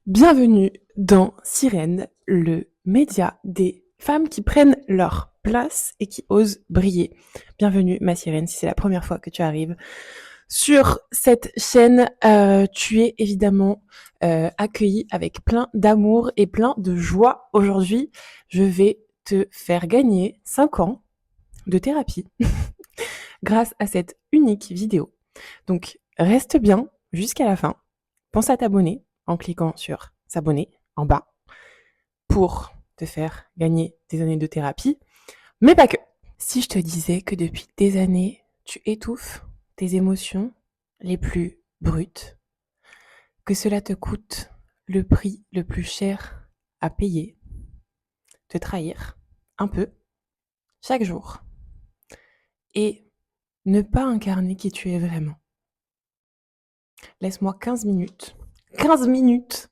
Bienvenue dans Sirène, le média des femmes qui prennent leur place et qui osent briller. Bienvenue ma sirène, si c'est la première fois que tu arrives sur cette chaîne, tu es évidemment accueillie avec plein d'amour et plein de joie. Aujourd'hui, je vais te faire gagner 5 ans de thérapie grâce à cette unique vidéo. Donc reste bien jusqu'à la fin. Pense à t'abonner en cliquant sur s'abonner en bas pour te faire gagner des années de thérapie, mais pas que. Si je te disais que depuis des années, tu étouffes tes émotions les plus brutes, que cela te coûte le prix le plus cher à payer, te trahir un peu chaque jour et ne pas incarner qui tu es vraiment. Laisse-moi 15 minutes. 15 minutes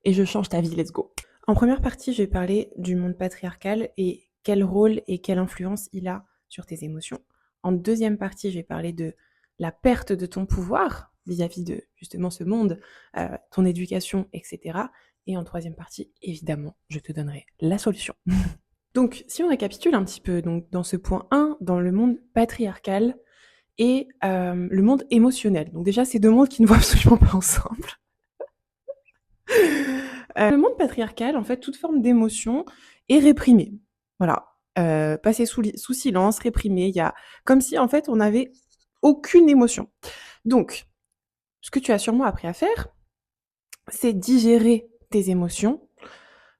et je change ta vie, let's go. En première partie, je vais parler du monde patriarcal et quel rôle et quelle influence il a sur tes émotions. En deuxième partie, je vais parler de la perte de ton pouvoir vis-à-vis de justement ce monde, ton éducation, etc. Et en troisième partie, évidemment, je te donnerai la solution. Donc, si on récapitule un petit peu, donc dans ce point 1, dans le monde patriarcal et le monde émotionnel. Donc déjà, c'est deux mondes qui ne vont absolument pas ensemble. Le monde patriarcal, en fait, toute forme d'émotion est réprimée. Voilà. Passée sous silence, réprimée. Il y a comme si, en fait, on n'avait aucune émotion. Donc, ce que tu as sûrement appris à faire, c'est digérer tes émotions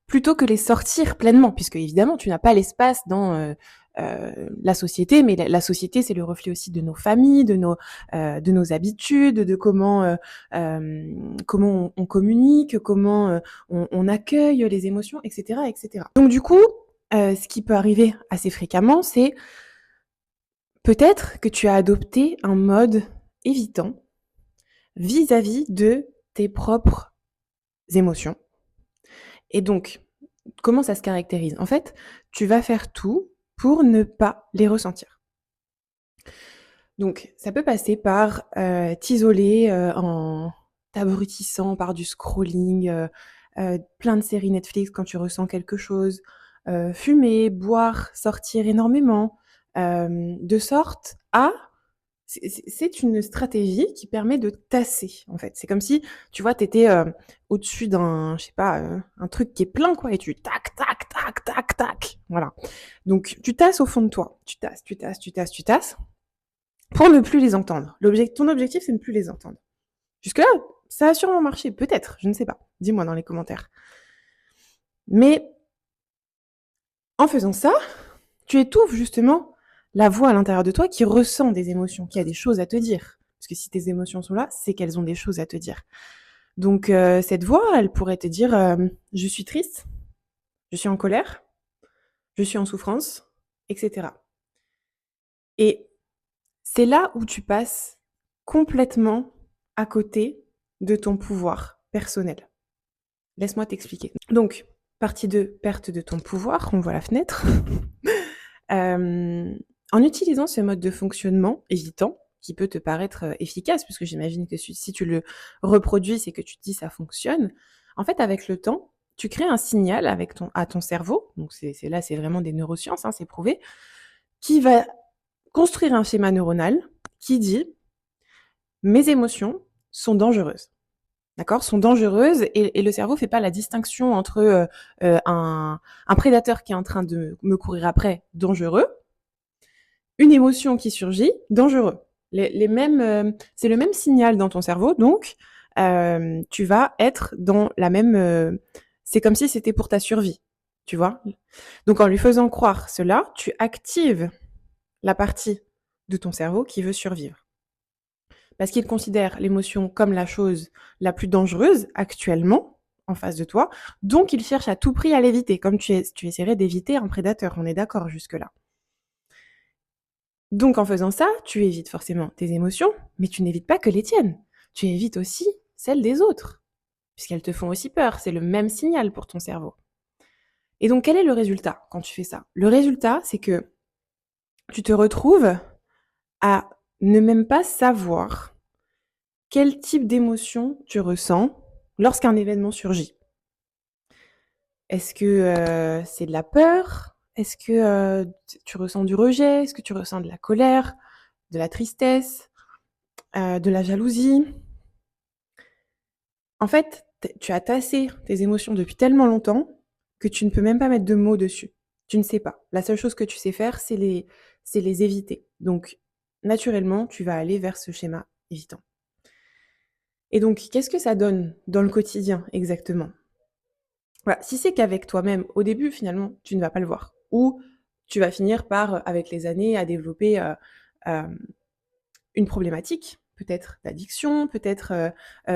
plutôt que les sortir pleinement, puisque évidemment, tu n'as pas l'espace dans la société, mais la société, c'est le reflet aussi de nos familles, de nos habitudes, de comment on communique, comment on accueille les émotions, etc., etc. Donc du coup, ce qui peut arriver assez fréquemment, c'est peut-être que tu as adopté un mode évitant vis-à-vis de tes propres émotions. Et donc, comment ça se caractérise? En fait, tu vas faire tout pour ne pas les ressentir. Donc, ça peut passer par t'isoler en t'abrutissant par du scrolling, plein de séries Netflix quand tu ressens quelque chose, fumer, boire, sortir énormément, de sorte à c'est une stratégie qui permet de tasser, en fait. C'est comme si, tu vois, tu étais au-dessus d'un, je sais pas, un truc qui est plein, quoi, et tu tac, tac, tac, tac, tac. Voilà. Donc, tu tasses au fond de toi. Tu tasses, tu tasses, tu tasses, tu tasses, pour ne plus les entendre. Ton objectif, c'est ne plus les entendre. Jusque-là, ça a sûrement marché, peut-être, je ne sais pas. Dis-moi dans les commentaires. Mais en faisant ça, tu étouffes justement la voix à l'intérieur de toi qui ressent des émotions, qui a des choses à te dire. Parce que si tes émotions sont là, c'est qu'elles ont des choses à te dire. Donc cette voix, elle pourrait te dire je suis triste, je suis en colère, je suis en souffrance, etc. Et c'est là où tu passes complètement à côté de ton pouvoir personnel. Laisse-moi t'expliquer. Donc, partie 2, perte de ton pouvoir, on voit la fenêtre. En utilisant ce mode de fonctionnement évitant, qui peut te paraître efficace, puisque j'imagine que si tu le reproduis, c'est que tu te dis ça fonctionne. En fait, avec le temps, tu crées un signal à ton cerveau, donc c'est vraiment des neurosciences, hein, c'est prouvé, qui va construire un schéma neuronal qui dit mes émotions sont dangereuses. D'accord, sont dangereuses et le cerveau fait pas la distinction entre un prédateur qui est en train de me courir après, dangereux, une émotion qui surgit, dangereux. Les mêmes, c'est le même signal dans ton cerveau, donc tu vas être dans la même. C'est comme si c'était pour ta survie, tu vois. Donc en lui faisant croire cela, tu actives la partie de ton cerveau qui veut survivre. Parce qu'il considère l'émotion comme la chose la plus dangereuse actuellement en face de toi, donc il cherche à tout prix à l'éviter, comme tu essaierais d'éviter un prédateur, on est d'accord jusque-là. Donc en faisant ça, tu évites forcément tes émotions, mais tu n'évites pas que les tiennes. Tu évites aussi celles des autres, puisqu'elles te font aussi peur. C'est le même signal pour ton cerveau. Et donc quel est le résultat quand tu fais ça? Le résultat, c'est que tu te retrouves à ne même pas savoir quel type d'émotion tu ressens lorsqu'un événement surgit? Est-ce que, c'est de la peur? Est-ce que, tu ressens du rejet? Est-ce que tu ressens de la colère, de la tristesse, de la jalousie? En fait, tu as tassé tes émotions depuis tellement longtemps que tu ne peux même pas mettre de mots dessus. Tu ne sais pas. La seule chose que tu sais faire, c'est les éviter. Donc, naturellement, tu vas aller vers ce schéma évitant. Et donc, qu'est-ce que ça donne dans le quotidien exactement? Voilà, si c'est qu'avec toi-même, au début, finalement, tu ne vas pas le voir. Ou tu vas finir par, avec les années, à développer, hem, une problématique, peut-être d'addiction, peut-être,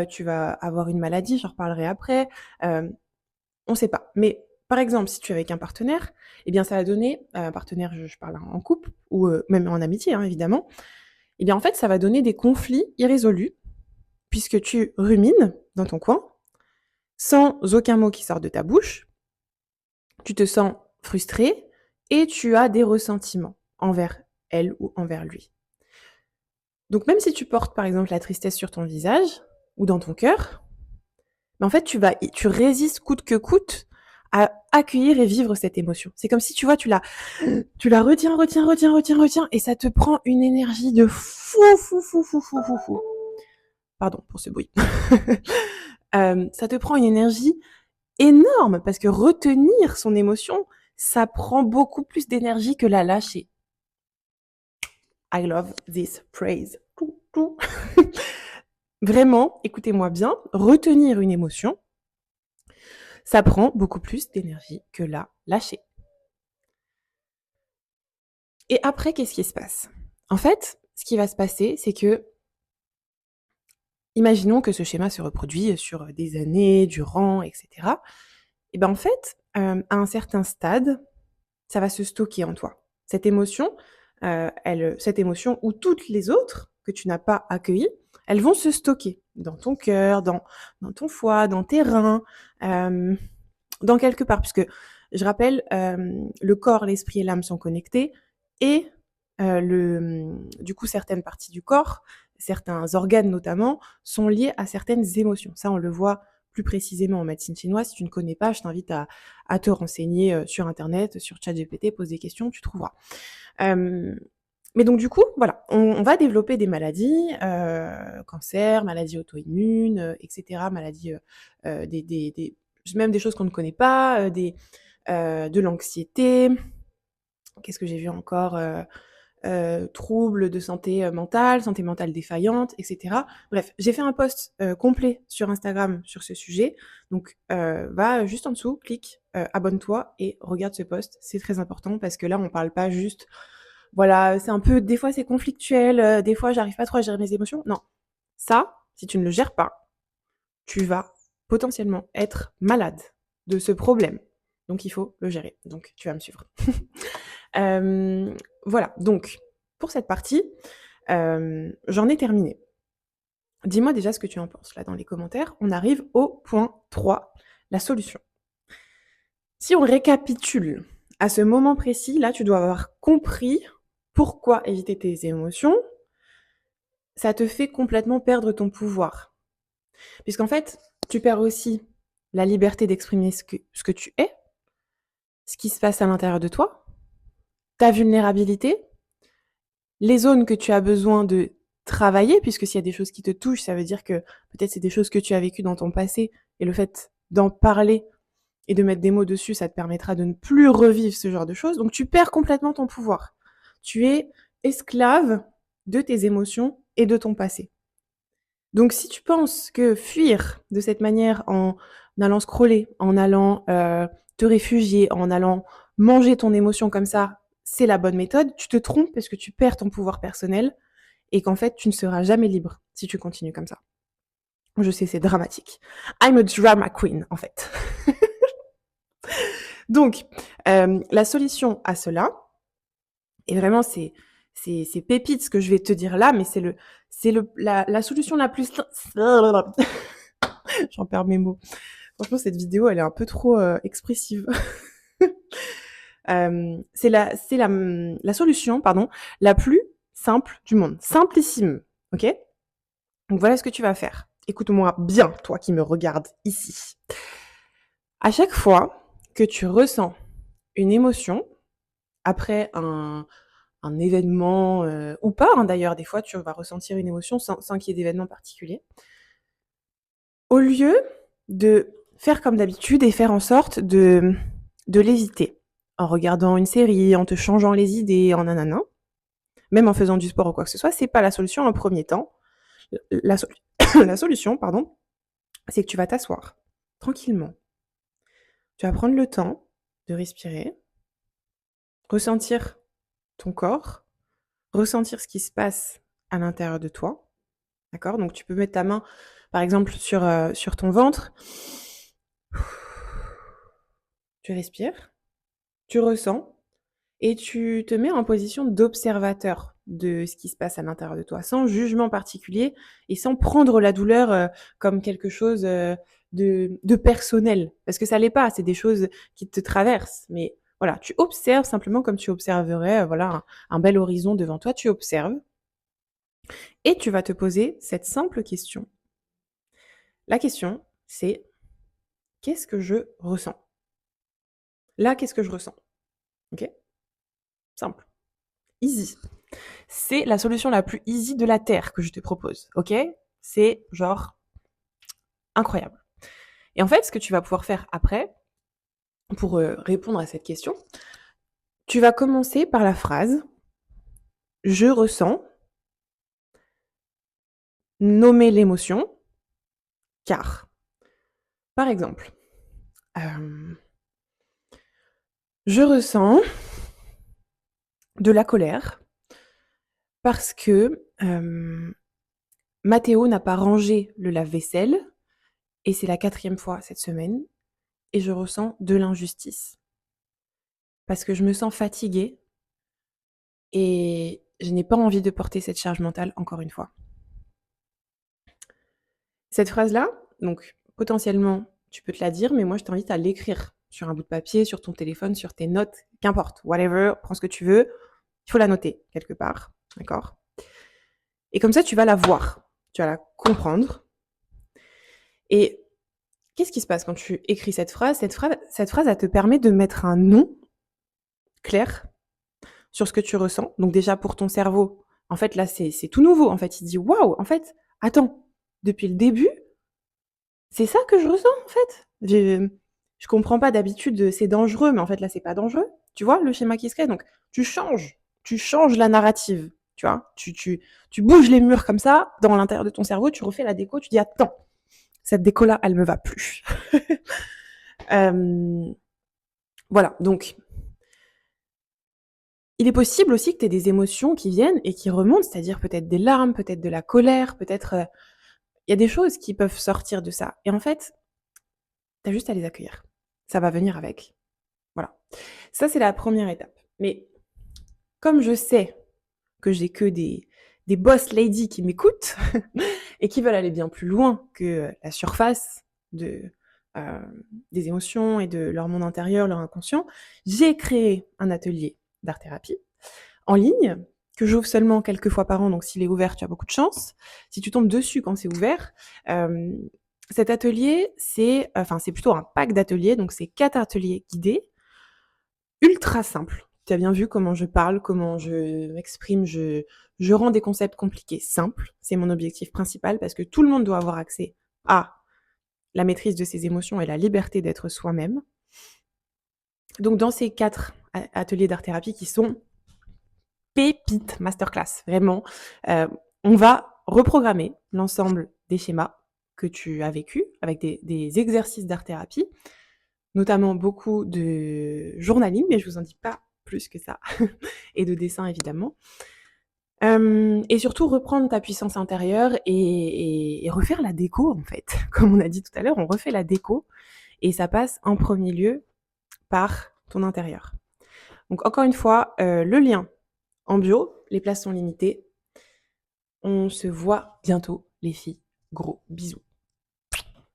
tu vas avoir une maladie, j'en reparlerai après, hem, on ne sait pas. Mais par exemple, si tu es avec un partenaire, eh bien, ça va donner un partenaire, je parle en couple ou, même en amitié, hein, évidemment. Eh bien, en fait, ça va donner des conflits irrésolus puisque tu rumines dans ton coin, sans aucun mot qui sort de ta bouche. Tu te sens frustré et tu as des ressentiments envers elle ou envers lui. Donc même si tu portes par exemple la tristesse sur ton visage ou dans ton cœur, mais en fait tu résistes coûte que coûte à accueillir et vivre cette émotion. C'est comme si tu la retiens et ça te prend une énergie de fou, fou, fou, fou, fou, fou, fou. Pardon pour ce bruit. Ça te prend une énergie énorme parce que retenir son émotion, ça prend beaucoup plus d'énergie que la lâcher. I love this phrase. Vraiment, écoutez-moi bien, retenir une émotion, ça prend beaucoup plus d'énergie que la lâcher. Et après, qu'est-ce qui se passe? En fait, ce qui va se passer, c'est que, imaginons que ce schéma se reproduit sur des années durant, etc. Et ben en fait, à un certain stade, ça va se stocker en toi. Cette émotion, cette émotion ou toutes les autres que tu n'as pas accueillies, elles vont se stocker dans ton cœur, dans ton foie, dans tes reins, dans quelque part. Puisque je rappelle, le corps, l'esprit et l'âme sont connectés et du coup, certaines parties du corps, certains organes notamment, sont liés à certaines émotions. Ça, on le voit plus précisément en médecine chinoise. Si tu ne connais pas, je t'invite à te renseigner sur internet, sur ChatGPT, pose des questions, tu trouveras. Mais donc du coup, voilà, on va développer des maladies, cancer, maladies auto-immunes, etc., maladies, même des choses qu'on ne connaît pas, de l'anxiété. Qu'est-ce que j'ai vu encore? Troubles de santé mentale défaillante, etc. Bref, j'ai fait un post complet sur Instagram sur ce sujet. Donc, va juste en dessous, clique, abonne-toi et regarde ce post. C'est très important parce que là, on parle pas juste, voilà, c'est un peu, des fois c'est conflictuel, des fois j'arrive pas trop à gérer mes émotions. Non, ça, si tu ne le gères pas, tu vas potentiellement être malade de ce problème. Donc, il faut le gérer. Donc, tu vas me suivre. Voilà, donc pour cette partie, j'en ai terminé. Dis-moi déjà ce que tu en penses là dans les commentaires. On arrive au point 3, la solution. Si on récapitule à ce moment précis, là, tu dois avoir compris pourquoi éviter tes émotions, ça te fait complètement perdre ton pouvoir. Puisqu'en fait, tu perds aussi la liberté d'exprimer ce que tu es, ce qui se passe à l'intérieur de toi, ta vulnérabilité, les zones que tu as besoin de travailler, puisque s'il y a des choses qui te touchent, ça veut dire que peut-être c'est des choses que tu as vécues dans ton passé et le fait d'en parler et de mettre des mots dessus, ça te permettra de ne plus revivre ce genre de choses. Donc tu perds complètement ton pouvoir. Tu es esclave de tes émotions et de ton passé. Donc si tu penses que fuir de cette manière en allant scroller, en allant te réfugier, en allant manger ton émotion comme ça, c'est la bonne méthode, tu te trompes parce que tu perds ton pouvoir personnel et qu'en fait, tu ne seras jamais libre si tu continues comme ça. Je sais, c'est dramatique. I'm a drama queen, en fait. Donc, la solution à cela, et vraiment, c'est pépite ce que je vais te dire là, mais la solution la plus... J'en perds mes mots. Franchement, cette vidéo, elle est un peu trop expressive. C'est la solution, pardon, la plus simple du monde. Simplissime, ok? Donc voilà ce que tu vas faire. écoute-moi bien, toi qui me regardes ici. À chaque fois que tu ressens une émotion après un événement, ou pas, hein, d'ailleurs, des fois tu vas ressentir une émotion sans qu'il y ait d'événement particulier. Au lieu de faire comme d'habitude et faire en sorte de l'éviter, en regardant une série, en te changeant les idées, en nanana, même en faisant du sport ou quoi que ce soit, c'est pas la solution en premier temps. La solu la solution, pardon, c'est que tu vas t'asseoir tranquillement. Tu vas prendre le temps de respirer, ressentir ton corps, ressentir ce qui se passe à l'intérieur de toi, d'accord? Donc tu peux mettre ta main, par exemple, sur ton ventre. Tu respires, tu ressens et tu te mets en position d'observateur de ce qui se passe à l'intérieur de toi, sans jugement particulier et sans prendre la douleur, comme quelque chose, de personnel. Parce que ça l'est pas, c'est des choses qui te traversent. Mais voilà, tu observes simplement comme tu observerais, voilà, un bel horizon devant toi. Tu observes et tu vas te poser cette simple question. La question, c'est: «Qu'est-ce que je ressens?» Là, qu'est-ce que je ressens? OK? Simple, easy. C'est la solution la plus easy de la terre que je te propose, OK? C'est genre incroyable. Et en fait, ce que tu vas pouvoir faire après, pour, répondre à cette question, tu vas commencer par la phrase: «Je ressens», nommer l'émotion, car. Par exemple, hem, je ressens de la colère parce que, Mathéo n'a pas rangé le lave-vaisselle et c'est la 4e fois cette semaine et je ressens de l'injustice. Parce que je me sens fatiguée et je n'ai pas envie de porter cette charge mentale encore une fois. Cette phrase-là, donc potentiellement, tu peux te la dire, mais moi je t'invite à l'écrire sur un bout de papier, sur ton téléphone, sur tes notes, qu'importe, whatever, prends ce que tu veux. Il faut la noter quelque part, d'accord? Et comme ça, tu vas la voir, tu vas la comprendre. Et qu'est-ce qui se passe quand tu écris cette phrase? Cette phrase, elle te permet de mettre un nom clair sur ce que tu ressens. Donc déjà pour ton cerveau, en fait là c'est tout nouveau. En fait, il dit: «Waouh, en fait, attends, depuis le début, c'est ça que je ressens en fait? Je comprends pas d'habitude, c'est dangereux, mais en fait là c'est pas dangereux». Tu vois le schéma qui se crée? Donc tu changes la narrative, tu vois? Tu bouges les murs comme ça dans l'intérieur de ton cerveau, tu refais la déco, tu dis: «Attends, cette déco là, elle me va plus». Hem, voilà, donc il est possible aussi que tu aies des émotions qui viennent et qui remontent, c'est-à-dire peut-être des larmes, peut-être de la colère, peut-être, il y a des choses qui peuvent sortir de ça et en fait, tu as juste à les accueillir. Ça va venir avec. Voilà. Ça, c'est la première étape. Mais comme je sais que j'ai que des boss lady qui m'écoutent et qui veulent aller bien plus loin que la surface de, des émotions et de leur monde intérieur, leur inconscient, j'ai créé un atelier d'art-thérapie en ligne que j'ouvre seulement quelques fois par an, donc s'il est ouvert, tu as beaucoup de chance. Si tu tombes dessus quand c'est ouvert, hem, cet atelier, c'est plutôt un pack d'ateliers, donc c'est 4 ateliers guidés, ultra simples. Tu as bien vu comment je parle, comment je m'exprime, je rends des concepts compliqués simples. C'est mon objectif principal parce que tout le monde doit avoir accès à la maîtrise de ses émotions et la liberté d'être soi-même. Donc dans ces 4 ateliers d'art-thérapie qui sont pépite masterclass, vraiment. On va reprogrammer l'ensemble des schémas que tu as vécus avec des exercices d'art-thérapie, notamment beaucoup de journaling, mais je vous en dis pas plus que ça et de dessin évidemment. Et surtout reprendre ta puissance intérieure et refaire la déco en fait. Comme on a dit tout à l'heure, on refait la déco et ça passe en premier lieu par ton intérieur. Donc encore une fois, le lien en bio, les places sont limitées. On se voit bientôt les filles. Gros bisous.